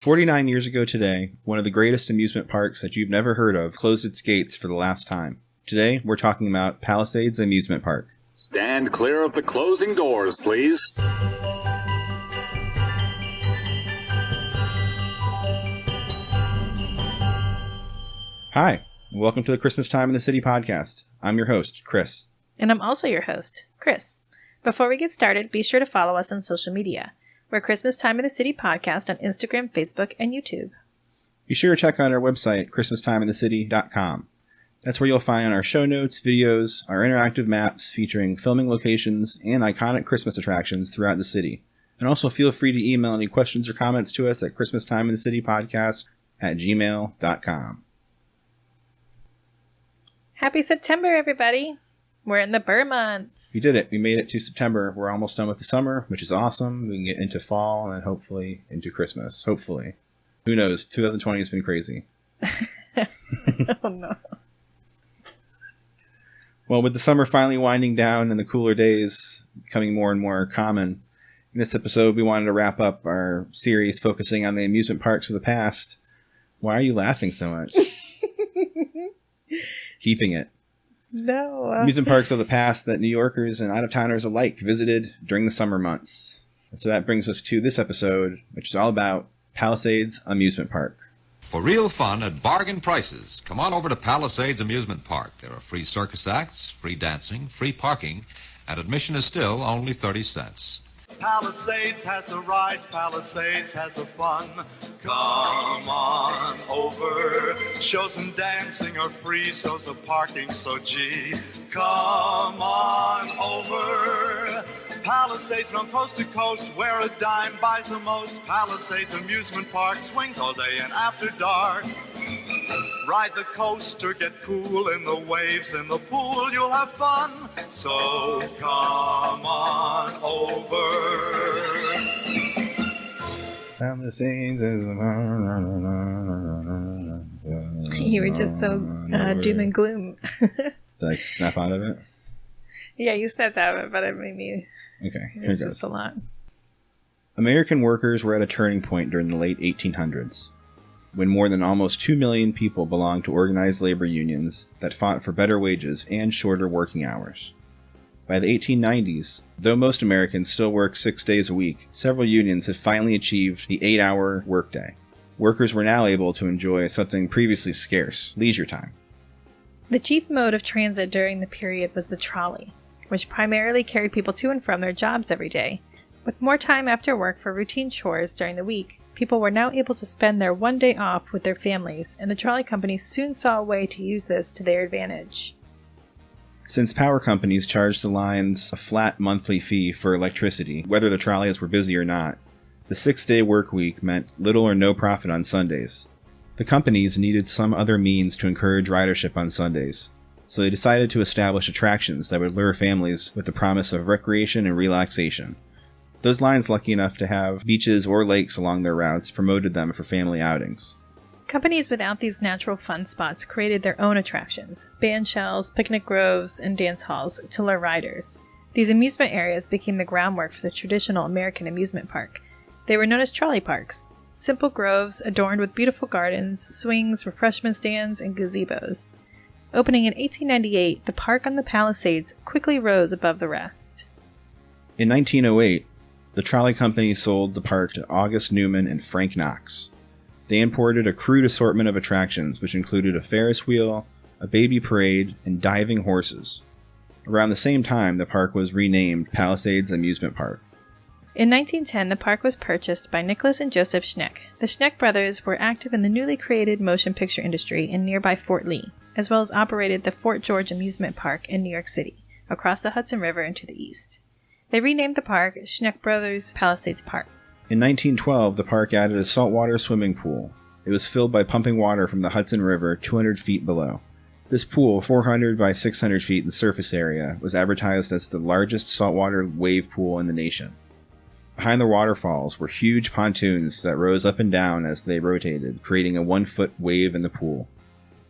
49 years ago today, one of the greatest amusement parks that you've never heard of closed its gates for the last time. Today, we're talking about Palisades Amusement Park. Stand clear of the closing doors, please. Hi, welcome to the Christmas Time in the City podcast. I'm your host, Chris. And I'm also your host, Chris. Before we get started, be sure to follow us on social media. We're Christmas Time in the City podcast on Instagram, Facebook, and YouTube. Be sure to check out our website, ChristmasTimeInTheCity.com. That's where you'll find our show notes, videos, our interactive maps featuring filming locations and iconic Christmas attractions throughout the city. And also feel free to email any questions or comments to us at ChristmasTimeInTheCityPodcast@gmail.com. Happy September, everybody! We're in the Burr months. We did it. We made it to September. We're almost done with the summer, which is awesome. We can get into fall and then hopefully into Christmas. Hopefully. Who knows? 2020 has been crazy. Oh, no. Well, with the summer finally winding down and the cooler days becoming more and more common, in this episode we wanted to wrap up our series focusing on the amusement parks of the past. Why are you laughing so much? Keeping it. No. Amusement parks of the past that New Yorkers and out-of-towners alike visited during the summer months. So that brings us to this episode, which is all about Palisades Amusement Park. For real fun at bargain prices, come on over to Palisades Amusement Park. There are free circus acts, free dancing, free parking, and admission is still only 30 cents. Palisades has the rides, Palisades has the fun. Come on over. Shows and dancing are free, so's the parking, so gee. Come on over. Palisades from coast to coast, where a dime buys the most. Palisades Amusement Park swings all day and after dark. Ride the coaster, get cool in the waves, in the pool, you'll have fun. So come on over. Palisades. You were just so doom and gloom. Did I snap out of it? Yeah, you snapped out of it, but it made me... Okay, here It's goes. just a lot. American workers were at a turning point during the late 1800s, when more than almost 2 million people belonged to organized labor unions that fought for better wages and shorter working hours. By the 1890s, though most Americans still worked 6 days a week, several unions had finally achieved the 8-hour workday. Workers were now able to enjoy something previously scarce, leisure time. The chief mode of transit during the period was the trolley, which primarily carried people to and from their jobs every day. With more time after work for routine chores during the week, people were now able to spend their one day off with their families, and the trolley companies soon saw a way to use this to their advantage. Since power companies charged the lines a flat monthly fee for electricity, whether the trolleys were busy or not, the 6-day work week meant little or no profit on Sundays. The companies needed some other means to encourage ridership on Sundays, so they decided to establish attractions that would lure families with the promise of recreation and relaxation. Those lines lucky enough to have beaches or lakes along their routes promoted them for family outings. Companies without these natural fun spots created their own attractions, band shells, picnic groves, and dance halls to lure riders. These amusement areas became the groundwork for the traditional American amusement park. They were known as trolley parks, simple groves adorned with beautiful gardens, swings, refreshment stands, and gazebos. Opening in 1898, the park on the Palisades quickly rose above the rest. In 1908, the trolley company sold the park to August Newman and Frank Knox. They imported a crude assortment of attractions, which included a Ferris wheel, a baby parade, and diving horses. Around the same time, the park was renamed Palisades Amusement Park. In 1910, the park was purchased by Nicholas and Joseph Schneck. The Schneck brothers were active in the newly created motion picture industry in nearby Fort Lee, as well as operated the Fort George Amusement Park in New York City, across the Hudson River and to the east. They renamed the park Schneck Brothers Palisades Park. In 1912, the park added a saltwater swimming pool. It was filled by pumping water from the Hudson River 200 feet below. This pool, 400 by 600 feet in surface area, was advertised as the largest saltwater wave pool in the nation. Behind the waterfalls were huge pontoons that rose up and down as they rotated, creating a 1-foot wave in the pool.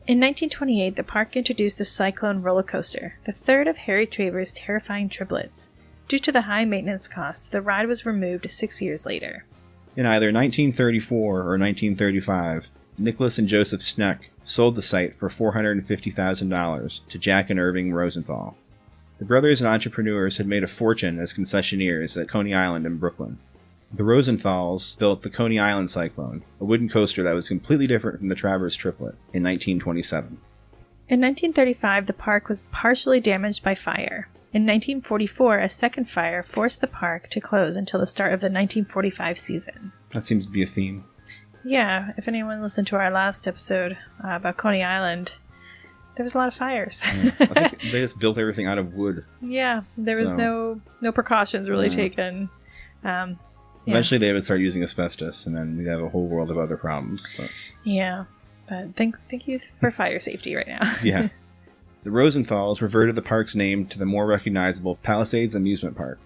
In 1928, the park introduced the Cyclone roller coaster, the third of Harry Traver's terrifying triplets. Due to the high maintenance cost, the ride was removed 6 years later. In either 1934 or 1935, Nicholas and Joseph Sneck sold the site for $450,000 to Jack and Irving Rosenthal. The brothers and entrepreneurs had made a fortune as concessionaires at Coney Island in Brooklyn. The Rosenthals built the Coney Island Cyclone, a wooden coaster that was completely different from the Travers Triplet, in 1927. In 1935, the park was partially damaged by fire. In 1944, a second fire forced the park to close until the start of the 1945 season. That seems to be a theme. Yeah, if anyone listened to our last episode about Coney Island, there was a lot of fires. Yeah, I think they just built everything out of wood. Yeah, there was no precautions really taken. Eventually they would start using asbestos, and then we'd have a whole world of other problems. But. Yeah, but thank you for fire safety right now. Yeah. The Rosenthals reverted the park's name to the more recognizable Palisades Amusement Park.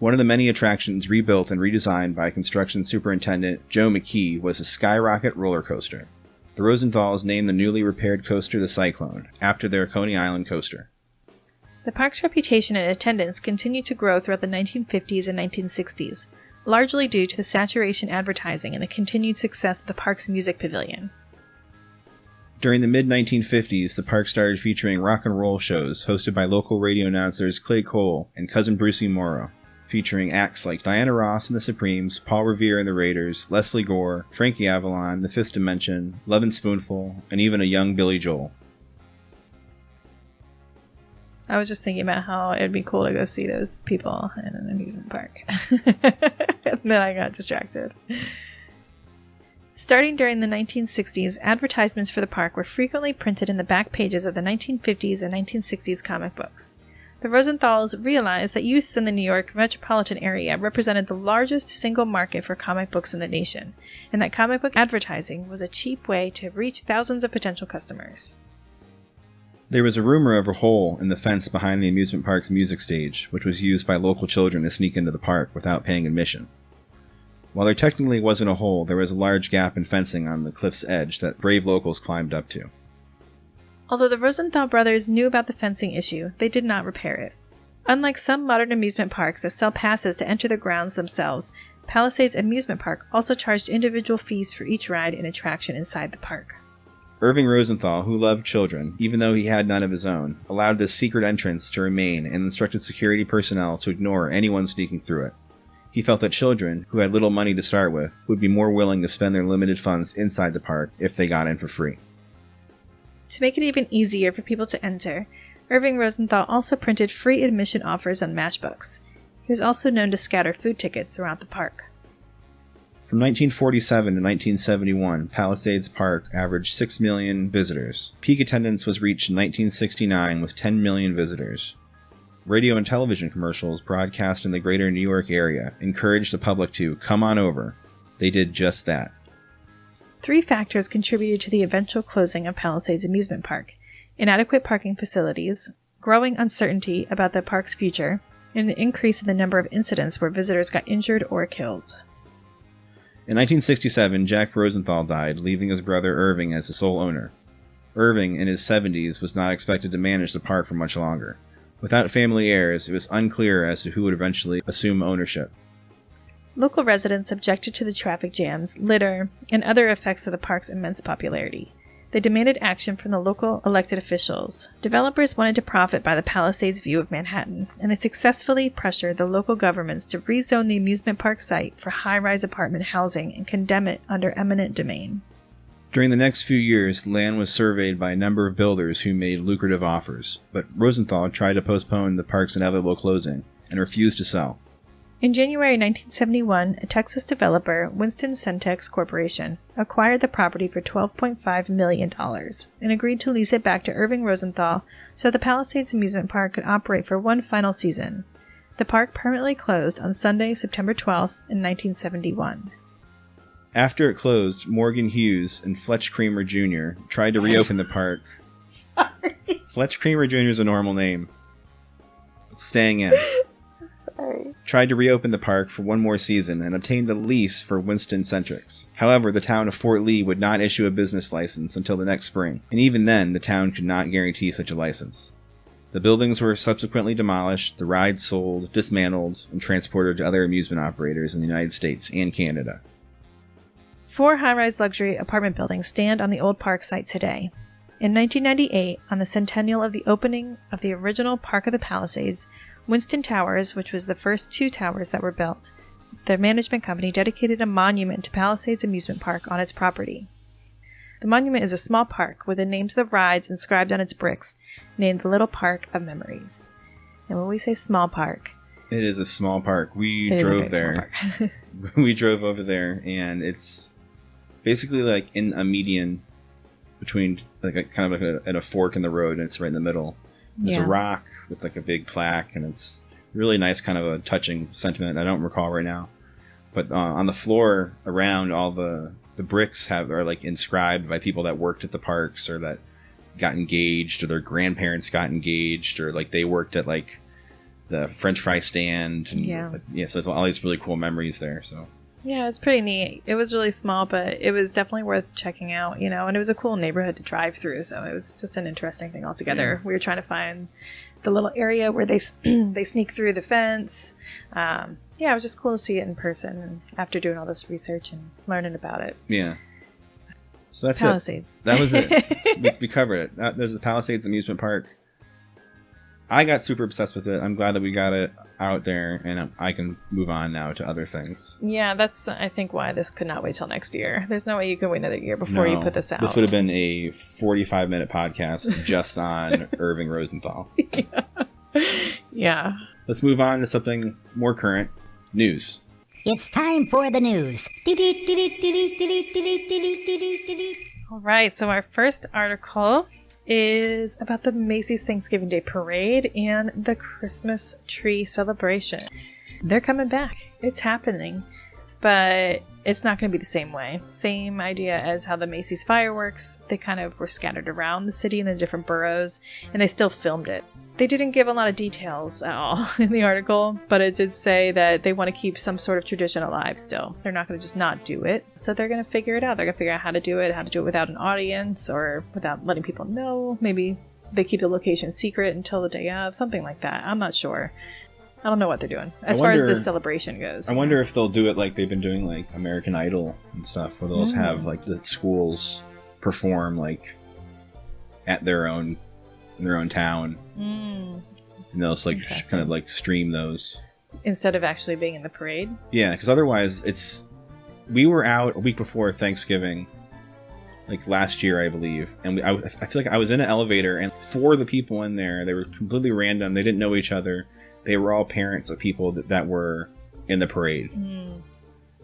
One of the many attractions rebuilt and redesigned by construction superintendent Joe McKee was a Skyrocket roller coaster. The Rosenthals named the newly repaired coaster the Cyclone, after their Coney Island coaster. The park's reputation and attendance continued to grow throughout the 1950s and 1960s, largely due to the saturation advertising and the continued success of the park's music pavilion. During the mid-1950s, the park started featuring rock and roll shows hosted by local radio announcers Clay Cole and Cousin Brucey Morrow, featuring acts like Diana Ross and the Supremes, Paul Revere and the Raiders, Leslie Gore, Frankie Avalon, The Fifth Dimension, Lovin' Spoonful, and even a young Billy Joel. I was just thinking about how it'd be cool to go see those people in an amusement park. And then I got distracted. Starting during the 1960s, advertisements for the park were frequently printed in the back pages of the 1950s and 1960s comic books. The Rosenthals realized that youths in the New York metropolitan area represented the largest single market for comic books in the nation, and that comic book advertising was a cheap way to reach thousands of potential customers. There was a rumor of a hole in the fence behind the amusement park's music stage, which was used by local children to sneak into the park without paying admission. While there technically wasn't a hole, there was a large gap in fencing on the cliff's edge that brave locals climbed up to. Although the Rosenthal brothers knew about the fencing issue, they did not repair it. Unlike some modern amusement parks that sell passes to enter the grounds themselves, Palisades Amusement Park also charged individual fees for each ride and attraction inside the park. Irving Rosenthal, who loved children, even though he had none of his own, allowed this secret entrance to remain and instructed security personnel to ignore anyone sneaking through it. He felt that children, who had little money to start with, would be more willing to spend their limited funds inside the park if they got in for free. To make it even easier for people to enter, Irving Rosenthal also printed free admission offers on matchbooks. He was also known to scatter food tickets throughout the park. From 1947 to 1971, Palisades Park averaged 6 million visitors. Peak attendance was reached in 1969 with 10 million visitors. Radio and television commercials broadcast in the greater New York area encouraged the public to come on over. They did just that. 3 factors contributed to the eventual closing of Palisades Amusement Park: inadequate parking facilities, growing uncertainty about the park's future, and an increase in the number of incidents where visitors got injured or killed. In 1967, Jack Rosenthal died, leaving his brother Irving as the sole owner. Irving, in his 70s, was not expected to manage the park for much longer. Without family heirs, it was unclear as to who would eventually assume ownership. Local residents objected to the traffic jams, litter, and other effects of the park's immense popularity. They demanded action from the local elected officials. Developers wanted to profit by the Palisades' view of Manhattan, and they successfully pressured the local governments to rezone the amusement park site for high-rise apartment housing and condemn it under eminent domain. During the next few years, land was surveyed by a number of builders who made lucrative offers, but Rosenthal tried to postpone the park's inevitable closing and refused to sell. In January 1971, a Texas developer, Winston Centex Corporation, acquired the property for $12.5 million and agreed to lease it back to Irving Rosenthal so the Palisades Amusement Park could operate for one final season. The park permanently closed on Sunday, September 12th, in 1971. After it closed, Morgan Hughes and Fletch Creamer Jr. tried to reopen the park. Sorry. Fletch Creamer Jr. is a normal name. It's staying in. Sorry. Tried to reopen the park for one more season and obtained a lease for Winston Centrix. However, the town of Fort Lee would not issue a business license until the next spring, and even then the town could not guarantee such a license. The buildings were subsequently demolished, the rides sold, dismantled, and transported to other amusement operators in the United States and Canada. 4 high-rise luxury apartment buildings stand on the old park site today. In 1998, on the centennial of the opening of the original Park of the Palisades, Winston Towers, which was the first 2 towers that were built, the management company dedicated a monument to Palisades Amusement Park on its property. The monument is a small park with the names of the rides inscribed on its bricks, named the Little Park of Memories. And when we say small park, it is a small park. We drove there. We drove over there, and it's basically like in a median between, like at a fork in the road, and it's right in the middle. There's a rock with like a big plaque, and it's really nice, kind of a touching sentiment. I don't recall right now, but on the floor around, all the bricks are like inscribed by people that worked at the parks, or that got engaged, or their grandparents got engaged, or like they worked at like the French fry stand. And, so there's all these really cool memories there. So yeah, it's pretty neat. It was really small, but it was definitely worth checking out, and it was a cool neighborhood to drive through. So it was just an interesting thing altogether. We were trying to find the little area where they sneak through the fence. It was just cool to see it in person, and after doing all this research and learning about it. Yeah. So that's Palisades. It. That was it. we covered it. There's the Palisades Amusement Park. I got super obsessed with it. I'm glad that we got it out there, and I can move on now to other things. Yeah, that's, I think, why this could not wait till next year. There's no way you can wait another year before you put this out. This would have been a 45-minute podcast just on Irving Rosenthal. Yeah. Let's move on to something more current. News. It's time for the news. All right, so our first article is about the Macy's Thanksgiving Day Parade and the Christmas tree celebration. They're coming back. It's happening, but it's not going to be the same way. Same idea as how the Macy's fireworks, they kind of were scattered around the city in the different boroughs, and they still filmed it. They didn't give a lot of details at all in the article, but it did say that they want to keep some sort of tradition alive still. They're not going to just not do it. So they're going to figure it out. They're going to figure out how to do it without an audience or without letting people know. Maybe they keep the location secret until the day of, something like that. I'm not sure. I don't know what they're doing as far as this celebration goes. I wonder if they'll do it like they've been doing like American Idol and stuff, where they'll just have like the schools perform like at in their own town. And they'll just like kind of like stream those instead of actually being in the parade. Yeah, because otherwise we were out a week before Thanksgiving, like last year, I believe, and I feel like I was in an elevator, and 4 of the people in there, they were completely random. They didn't know each other. They were all parents of people that were in the parade.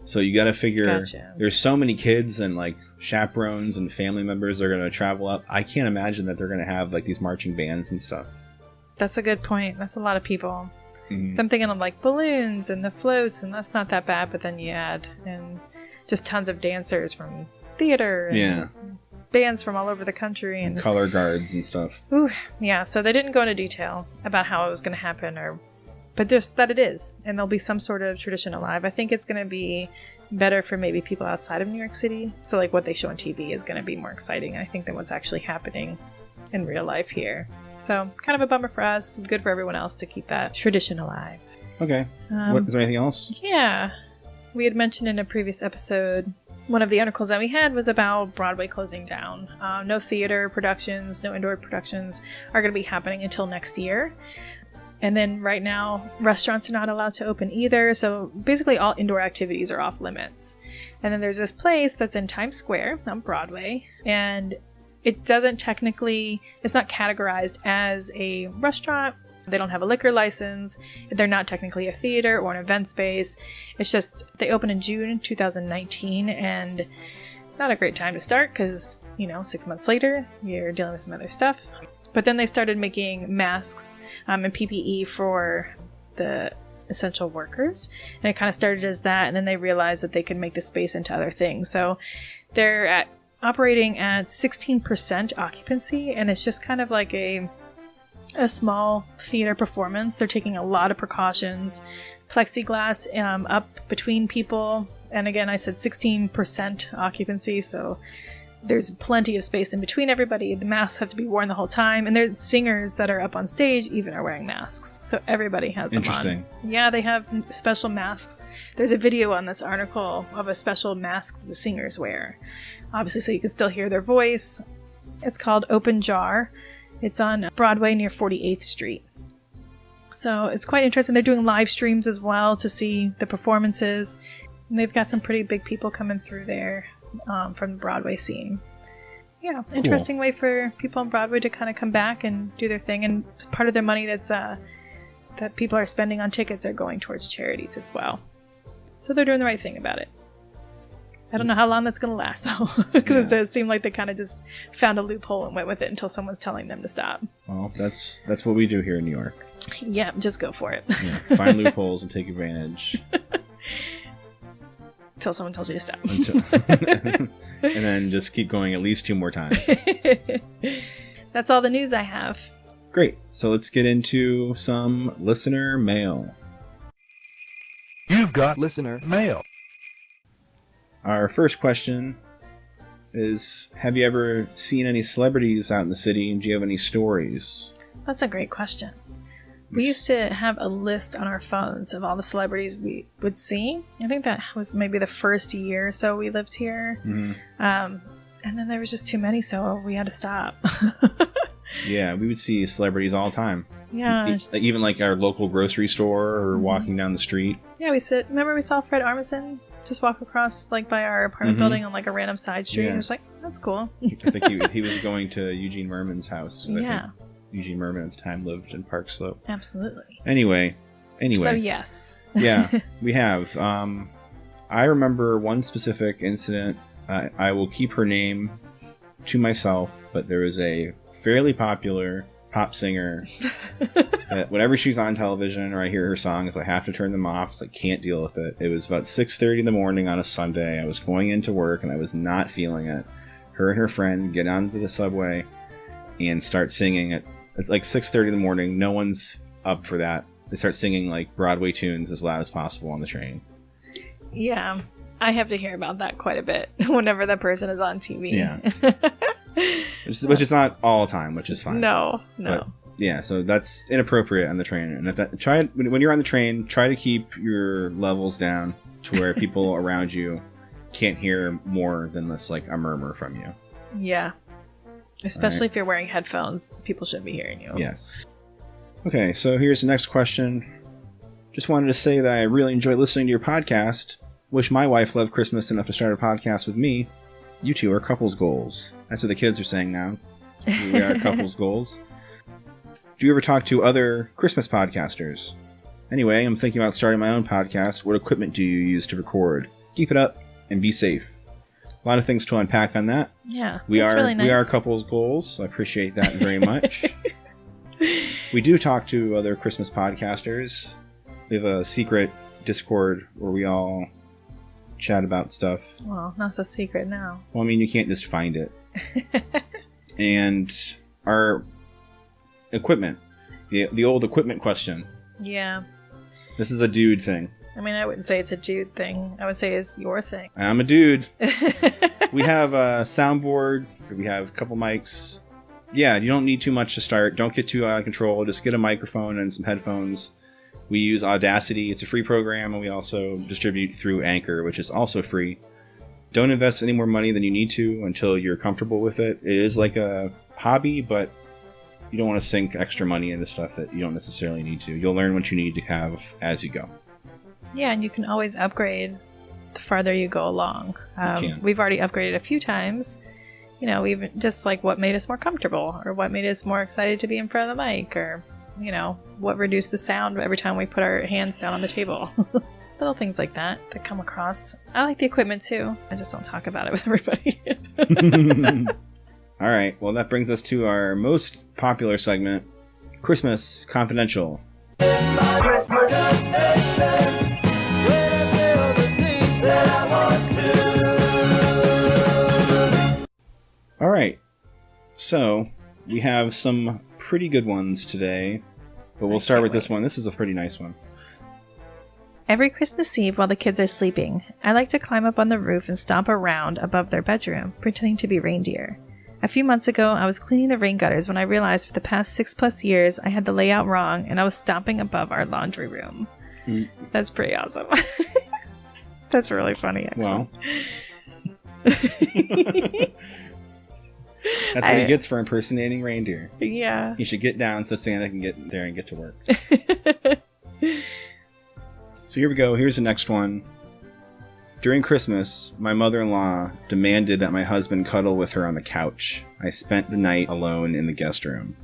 So you got to figure, there's so many kids and like chaperones and family members that are going to travel up. I can't imagine that they're going to have like these marching bands and stuff. That's a good point. That's a lot of people. So I'm thinking of like balloons and the floats, and that's not that bad, but then you add and just tons of dancers from theater and bands from all over the country and color guards and stuff. Ooh, yeah, so they didn't go into detail about how it was going to happen, but just that it is, and there'll be some sort of tradition alive. I think it's going to be better for maybe people outside of New York City. So like what they show on TV is going to be more exciting, I think, than what's actually happening in real life here. So kind of a bummer for us, good for everyone else to keep that tradition alive. Okay. Is there anything else? Yeah. We had mentioned in a previous episode, one of the articles that we had was about Broadway closing down. No theater productions, no indoor productions are going to be happening until next year. And then right now, restaurants are not allowed to open either. So basically all indoor activities are off limits. And then there's this place that's in Times Square on Broadway. And it doesn't technically, it's not categorized as a restaurant. They don't have a liquor license. They're not technically a theater or an event space. It's just, they opened in June 2019, and not a great time to start because, 6 months later, you're dealing with some other stuff. But then they started making masks and PPE for the essential workers. And it kind of started as that, and then they realized that they could make the space into other things. So they're operating at 16% occupancy, and it's just kind of like a small theater performance. They're taking a lot of precautions. Plexiglass up between people. And again, I said 16% occupancy, so there's plenty of space in between everybody. The masks have to be worn the whole time, and their singers that are up on stage even are wearing masks, so everybody has them Interesting. on. Yeah, they have special masks. There's a video on this article of a special mask the singers wear, obviously, so you can still hear their voice. It's called Open Jar. It's on Broadway near 48th Street. So it's quite interesting. They're doing live streams as well to see the performances. And they've got some pretty big people coming through there from the Broadway scene. Yeah, interesting way for people on Broadway to kind of come back and do their thing. And part of their money that people are spending on tickets are going towards charities as well. So they're doing the right thing about it. I don't know how long that's going to last, though, because it does seem like they kind of just found a loophole and went with it until someone's telling them to stop. Well, that's what we do here in New York. Yeah, just go for it. Yeah, find loopholes and take advantage. Until someone tells you to stop. And then just keep going at least 2 more times. That's all the news I have. Great. So let's get into some listener mail. You've got listener mail. Our first question is, have you ever seen any celebrities out in the city, and do you have any stories? That's a great question. We used to have a list on our phones of all the celebrities we would see. I think that was maybe the first year or so we lived here. Mm-hmm. And then there was just too many, so we had to stop. Yeah, we would see celebrities all the time. Yeah. Even like our local grocery store or walking down the street. Yeah, remember we saw Fred Armisen just walk across like by our apartment building on like a random side street. Yeah. And it was like, that's cool. I think he was going to Eugene Merman's house. Yeah. I think Eugene Merman at the time lived in Park Slope. Absolutely. Anyway. So yes. Yeah, we have. I remember one specific incident. I will keep her name to myself, but there was a fairly popular pop singer that whenever she's on television or I hear her songs, I have to turn them off because I can't deal with it. It was about 6:30 in the morning on a Sunday. I was going into work and I was not feeling it. Her and her friend get onto the subway and start singing it. It's like 6:30 in the morning. No one's up for that. They start singing like Broadway tunes as loud as possible on the train. Yeah, I have to hear about that quite a bit whenever that person is on TV. Yeah. which is not all the time, which is fine. No. But, yeah, so that's inappropriate on the train. And when you're on the train, try to keep your levels down to where people around you can't hear more than this, like a murmur from you. Yeah. Especially if you're wearing headphones, people shouldn't be hearing you. Yes. Okay, so here's the next question. Just wanted to say that I really enjoy listening to your podcast. Wish my wife loved Christmas enough to start a podcast with me. You two are couples goals. That's what the kids are saying now. We are couples goals. Do you ever talk to other Christmas podcasters? Anyway, I'm thinking about starting my own podcast. What equipment do you use to record? Keep it up and be safe. A lot of things to unpack on that. Yeah, really nice. We are couples goals, so I appreciate that very much. We do talk to other Christmas podcasters. We have a secret Discord where we all chat about stuff. Well, not so secret now. Well, I mean, you can't just find it. And our equipment. The old equipment question. Yeah. This is a dude thing. I mean, I wouldn't say it's a dude thing. I would say it's your thing. I'm a dude. We have a soundboard. We have a couple mics. Yeah, you don't need too much to start. Don't get too out of control. Just get a microphone and some headphones. We use Audacity. It's a free program, and we also distribute through Anchor, which is also free. Don't invest any more money than you need to until you're comfortable with it. It is like a hobby, but you don't want to sink extra money into stuff that you don't necessarily need to. You'll learn what you need to have as you go. Yeah, and you can always upgrade the farther you go along. We've already upgraded a few times. You know, even just like what made us more comfortable, or what made us more excited to be in front of the mic, or, you know, what reduced the sound every time we put our hands down on the table. Little things like that come across. I like the equipment too. I just don't talk about it with everybody. All right. Well, that brings us to our most popular segment, Christmas Confidential. All right. So we have some pretty good ones today, but we'll start with this one. This is a pretty nice one. Every Christmas Eve while the kids are sleeping, I like to climb up on the roof and stomp around above their bedroom, pretending to be reindeer. A few months ago, I was cleaning the rain gutters when I realized for the past 6+ years I had the layout wrong and I was stomping above our laundry room. That's pretty awesome. That's really funny, actually. Well. That's what he gets for impersonating reindeer. Yeah. He should get down so Santa can get there and get to work. So here we go. Here's the next one. During Christmas, my mother-in-law demanded that my husband cuddle with her on the couch. I spent the night alone in the guest room.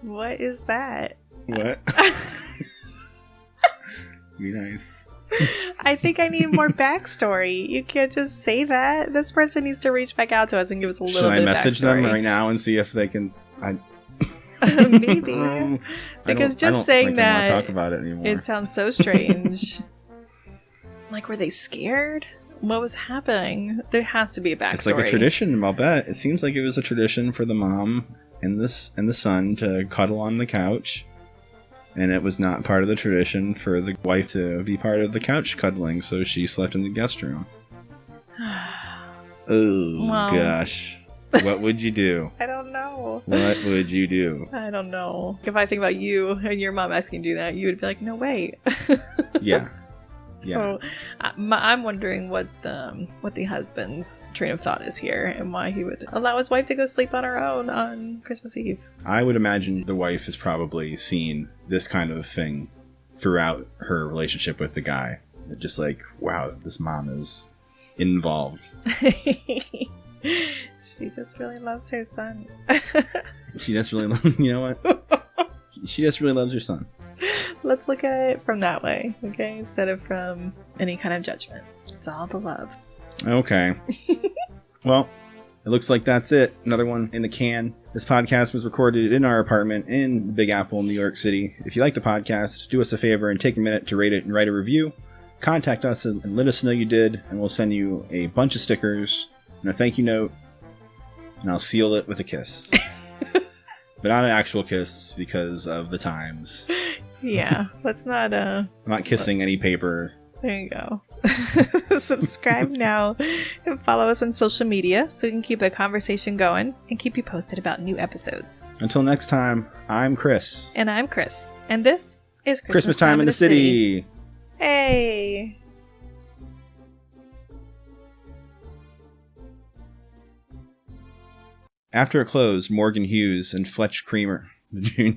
What is that? What? Be nice. I think I need more backstory. You can't just say that. This person needs to reach back out to us and give us a little bit of backstory. Should I message them right now and see if they can... Maybe. Because just saying that, I don't talk about it anymore. It sounds so strange. Like, were they scared? What was happening? There has to be a backstory. It's like a tradition, I'll bet. It seems like it was a tradition for the mom and the son to cuddle on the couch. And it was not part of the tradition for the wife to be part of the couch cuddling, so she slept in the guest room. Oh, well, gosh. What would you do? I don't know. What would you do? I don't know. If I think about you and your mom asking you to do that, you would be like, no, wait. Yeah. So I'm wondering what the husband's train of thought is here and why he would allow his wife to go sleep on her own on Christmas Eve. I would imagine the wife has probably seen this kind of thing throughout her relationship with the guy. Just like, wow, this mom is involved. She just really loves her son. She just really you know what? She just really loves her son. Let's look at it from that way, okay? Instead of from any kind of judgment. It's all the love. Okay. Well, it looks like that's it. Another one in the can. This podcast was recorded in our apartment in the Big Apple, New York City. If you like the podcast, do us a favor and take a minute to rate it and write a review. Contact us and let us know you did, and we'll send you a bunch of stickers and a thank you note, and I'll seal it with a kiss. But not an actual kiss because of the times. Yeah, let's not I'm not kissing any paper. There you go. Subscribe now and follow us on social media so we can keep the conversation going and keep you posted about new episodes. Until next time, I'm Chris. And I'm Chris. And this is Christmas Time in the City. Hey! After it closed, Morgan Hughes and Fletch Creamer Jr.